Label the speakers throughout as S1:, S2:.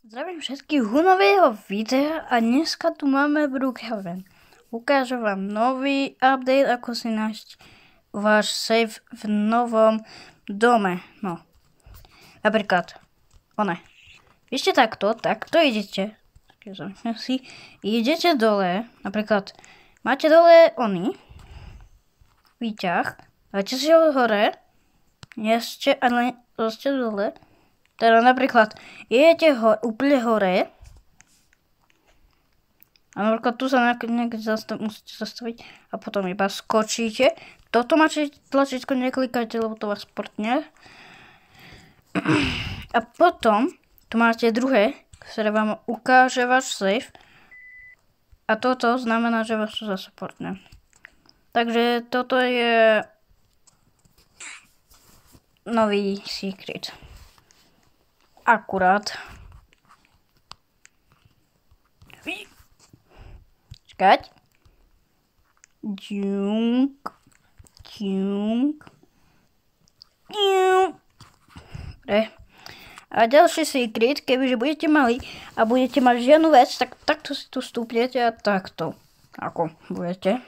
S1: Zdravím všetkých u nového videa a dneska tu máme Brookhaven. Ukážem vám nový update, ako si nájsť váš save v novom dome. No, napríklad, vy ste takto idete. Idete dole, napríklad, máte dole výťah, dáte si ho hore, nie ste, ale ste dole. Teda napríklad, idete úplne hore a napríklad tu sa niekde musíte zastaviť a potom iba skočíte. Toto máte tlačítko, neklikajte, lebo to vás portne. A potom tu máte druhé, ktoré vám ukáže váš save. A toto znamená, že vás to zase portne. Takže toto je nový secret. Akurát. Čakať. Dobre. A ďalší secret, kebyže budete mali a budete mať žiadnu vec, tak takto si tu stúpnete a takto. Ako budete.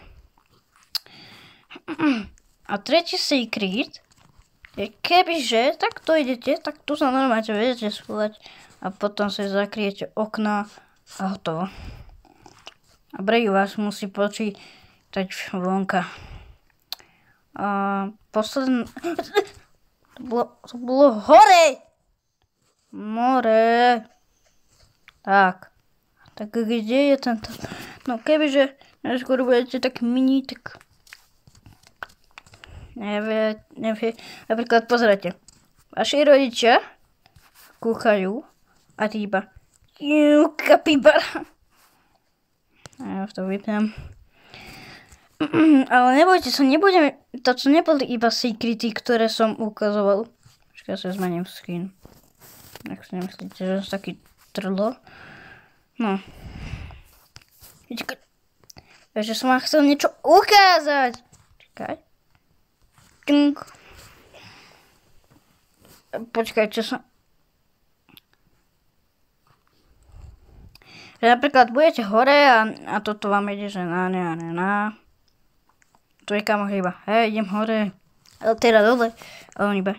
S1: A tretí secret, kebyže takto idete, tak tu sa normálne vedete schúľať a potom si zakriete okna a hotovo. A Brady vás musí počítať vonka. A posledné... To bolo hore! More. Tak kde je tento... No kebyže neskôr budete tak mini, tak... Nevie. Napríklad pozrite. Vaši rodičia kúchajú a ty iba kapibara. Ja to vypnem. Ale nebojte sa, to neboli iba secrety, ktoré som ukazoval. Počkaj, ja sa zmením screen. Ak si nemyslíte, že som taký trlo. No. Takže som vám chcel niečo ukázať. Čakaj. Počkajte sa. Napríklad budete hore a toto vám ide, že na. Tu je kamoch iba, idem hore. Ale teda dole. A on iba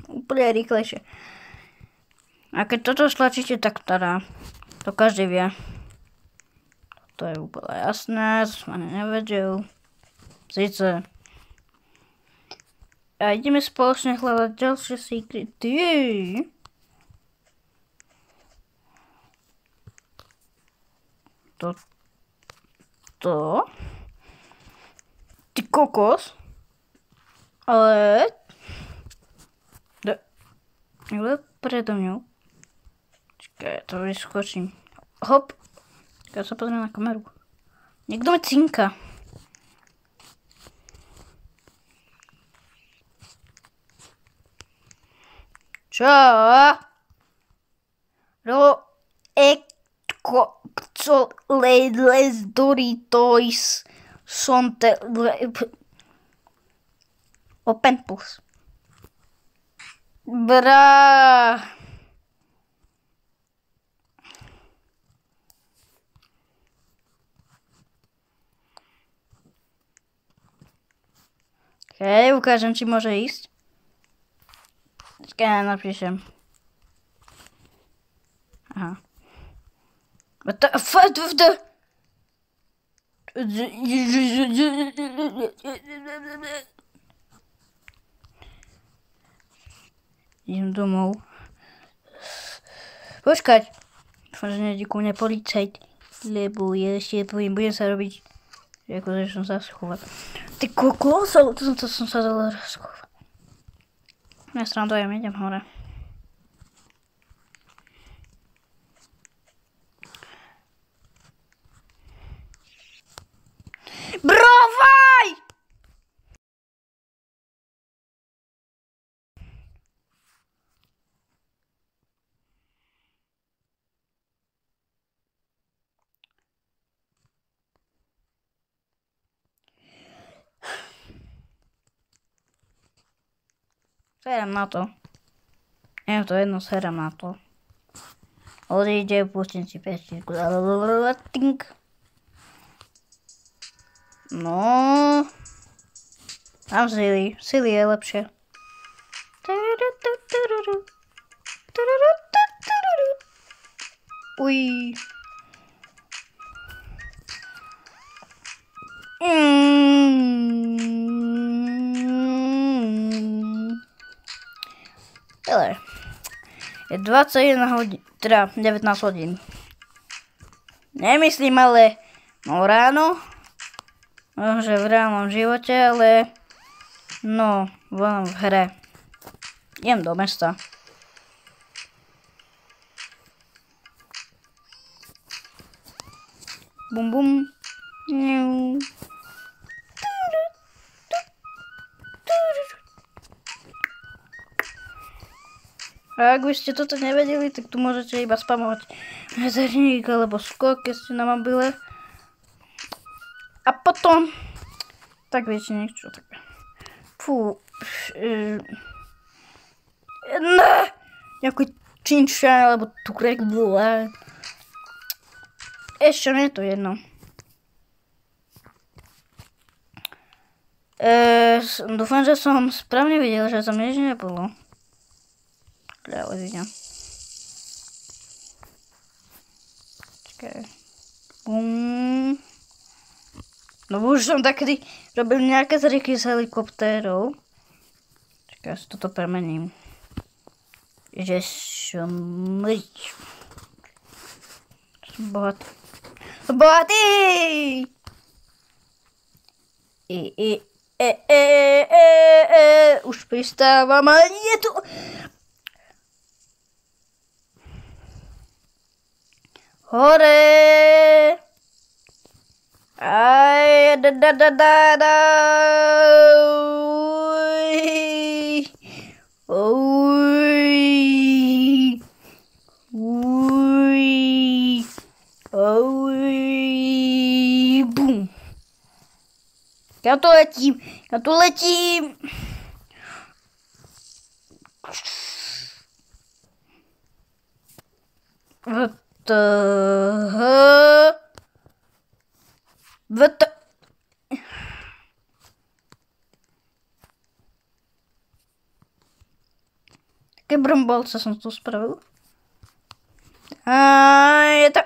S1: úplne rýchlejšie. A keď toto stlačíte, tak teda to každý vie. To je úplne jasné, to som ani nevedel. Sice. A ideme spoločne hľadať ďalšie secrety. To. Ty kokos. Ale... Ale predo mňou. Čakaj, to vyskočím. Hop. Ja sa pozriem na kameru. Niekto mi cinka. Čo? Les Doritos Sonte Open Plus. Bra. Ukážem, či môže ísť. Počkaj, napíšem. Aha. What the fuck? Idem domov. Počkať. Dúfam, že nejde ku mne policajt. Lebo ja ešte budem sa robiť. Akože som sa schoval. Ty kokos, ale to som sa dal schoval. Ja srandujem, idem hore. Brovaj! Serem na to. Je to jedno, serem na to. Odejde, pustím si pesničku. No. Mám sily. Sily je lepšie. Uj. Dobre. Je 21 hodín, teda 19 hodín. Nemyslím ale no ráno, že v reálnom živote, ale no v hre. Idem do mesta. Bum bum. A ak by ste toto nevedeli, tak tu môžete iba spamovať hezerník alebo skok, keď ste na mobile. A potom, tak viete niečo také. Fú. Nejaký činčan alebo turek. Ešte nie je to jedno. Dúfam, že som správne videl, že tam nič nebolo. Ja uvidím. Čakaj. No už som takedy robil nejaké triky s helikoptérou. Čakaj, ja si toto premením. Že som rič. Som bohatý. Som bohatý! Už pristávam, ale nie tu... Hore! Aj, da. Bum. Ja tu letím. Také brombalce som tu spravil. A je to...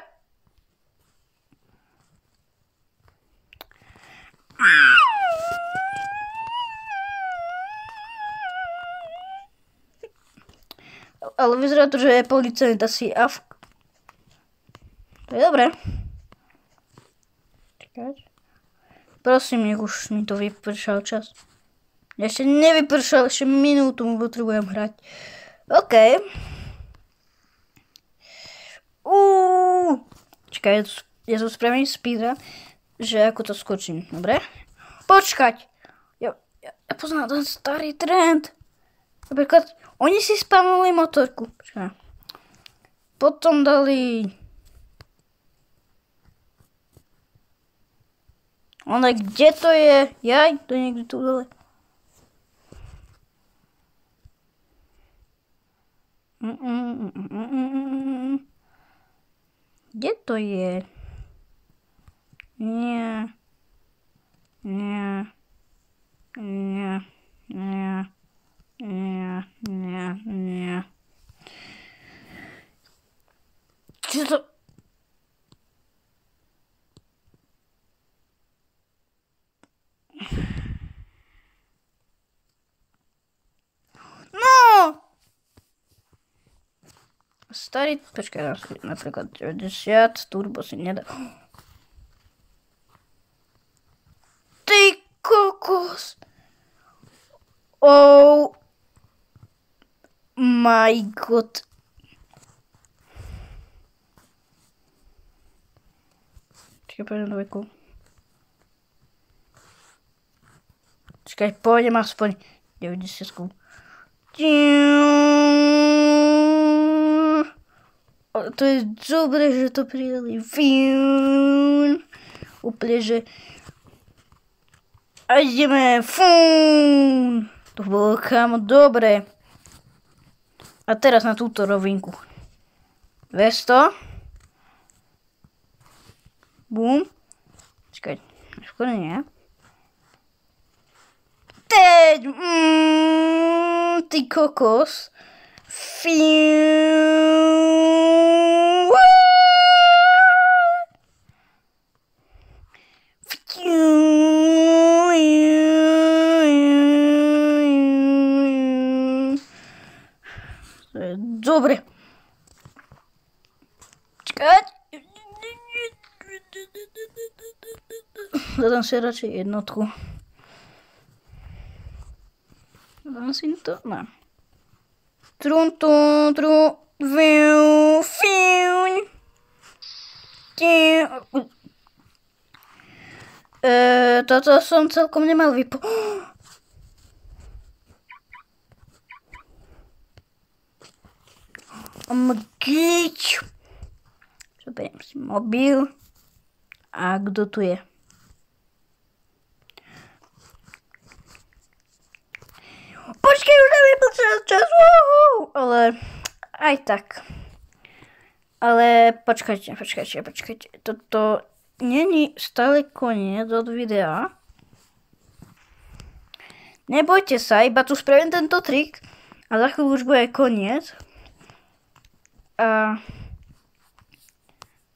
S1: Ale vyzerá to, že je policajt asi avk. To je dobré. Čakať. Prosím, nech už mi to vypršal čas. Ešte nevypršal, ešte minútu mu potrebujem hrať. OK. Čakaj, ja to spravím speedrun, že ako to skočím, dobre? Počkať. Ja poznám ten starý trend. Napríklad, oni si spamovali motorku. Počkaj. Potom dali... Ale kde to je? Jaj, to je niekde tu dole. Kde to je? Nie. Čo to? No! Starý, počkaj, napríklad 90, turbo si nedá. Ty kokos! Oh my god. Čakaj, pôjdem do veku. Čakaj, pôjdem aspoň 90. To je dobré, že to pridali. Úplne, že... A ideme. To bolo, kámo, dobre. A teraz na túto rovinku. 200. Bum. Čakaj, skoro nie. Teď! Ty kokos. Dobre. Čakať. Zadám si radšej jednotku. Dám si to, ne. Toto som celkom nemal Zoberiem si mobil. A kto tu je? Počkej, už nevypl čas. Ale aj tak. Ale počkajte. Toto není stále koniec od videa. Nebojte sa, iba tu spravím tento trik. A za chvíľu už bude koniec.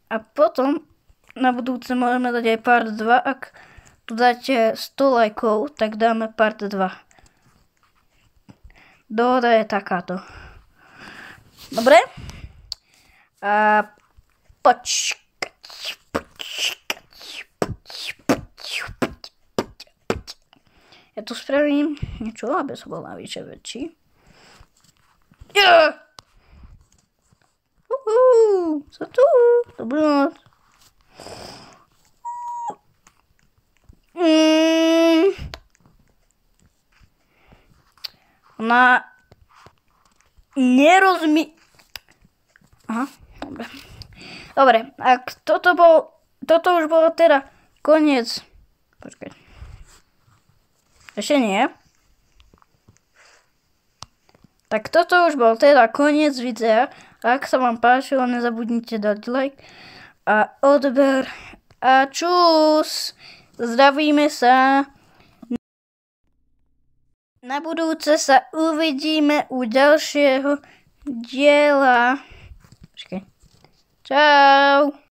S1: A potom na budúce môžeme dať aj part 2. Ak tu dáte 100 lajkov, tak dáme part 2. Dohoda je takáto. Dobre? A počkať. Ja tu spravím niečo, aby som bol navyše väčší. Som tu. Dobrú noc. Ona Aha, dobre. Dobre, ak toto už bolo teda koniec. Počkaj. Ešte nie. Tak toto už bol teda koniec videa. Ak sa vám páčilo, nezabudnite dať like a odber. A čus! Zdravíme sa. Na budúce sa uvidíme u ďalšieho diela. Počkej. Čau.